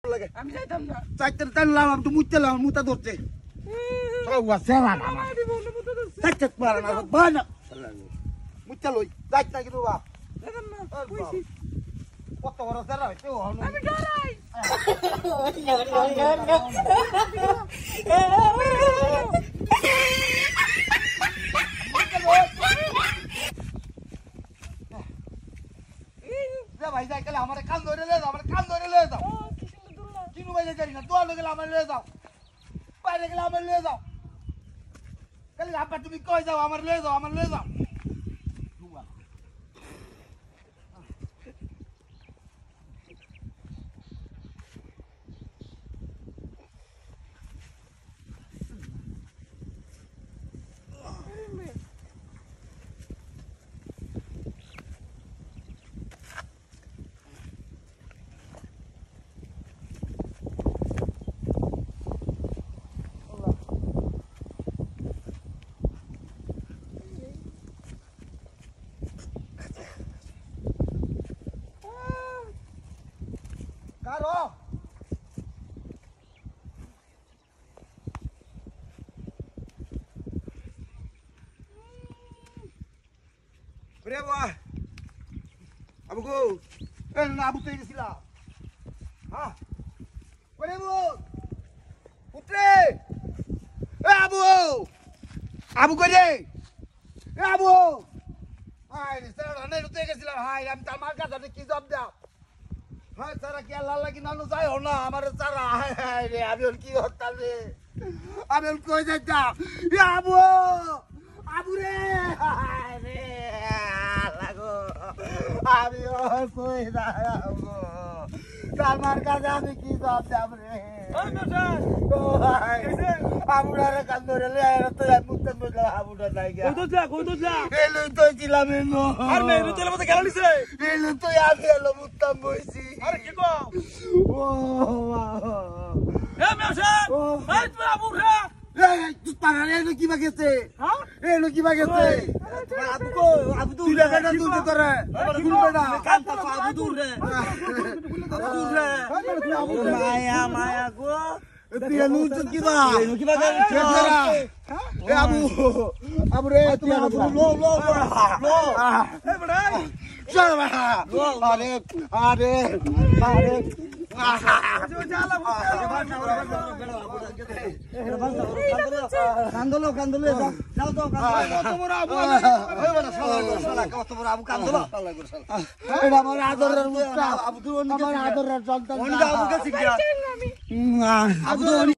লাগে আমি যাইতাম না চাইতে টানলাম আমি তো মুইতে লাম মুতা ধরতে সব আছে না আমি বলতে বলতে চাইতে পারে না বানা মুইতে লই যাইত না কিন্তু বা যাইতাম না কইছি কত বড় সারা হইছে ও আমি ডরাই যা ভাই যাই গেলে আমারে কান ধরে লয়ে যাও আমারে কান ধরে লয়ে যাও কি সুন্দর দুলা কিনু ভাই যাই না দোয়ালে গেলে আমারে লয়ে যাও বাইরে গেলে আমারে লয়ে যাও কালি আপা তুমি কই যাও আমারে লয়ে যাও আমারে লয়ে যাও কারো রে বাবা আবু গো এ না আবু তুই গেছিলা হ্যাঁ ওরে বউ উঠরে এ আবু আবু কই রে এ আবু হাই রে স্যার না রুতে গেছিলাম হাই আমি তার মার কাছে কি জবাব দাও হ্যাঁ সারা কি আল্লাহ লাগি নানু যাই হো না আমার সারা হাই রে আমি কি হতাম রে আমি কই যাইতাম এ আবু আবু রে হাই রে লাগো আমি কই যাইব তার মার কাছে আমি কি জবাব দাম রে ওই মেশা আবুড়ারে কান ধরে লে তো মুক্ত বললাম আবুড়া নাই গা কই তো যা এলো তো ছিলাম এনো আর মেয়ে তেলে মধ্যে গেল নিছে এলো তো আমি এলো মুক্তাম বইছি আরে কি কও ও এ মেশা এই তোর আবুরা তুই পাগল এলো কি বাগেছে হ্যাঁ এলো কি বাগেছে আবু কো আবু তুই লাগা না তুই তোরে তুই বেটা কান্তা আবু দূর রে আবু দূর রে মায়া মায়া গো তুই এলো কি বা কি বাগে এ আবু আবু রে তুই আবু লো লো লো এ বড়াই চল বাবা আরে আরে আরে কান্দলো কান্দলো যাও তো কান্দলো এটা আমার আদরের মুস্তাফ আমার আদরের সন্তান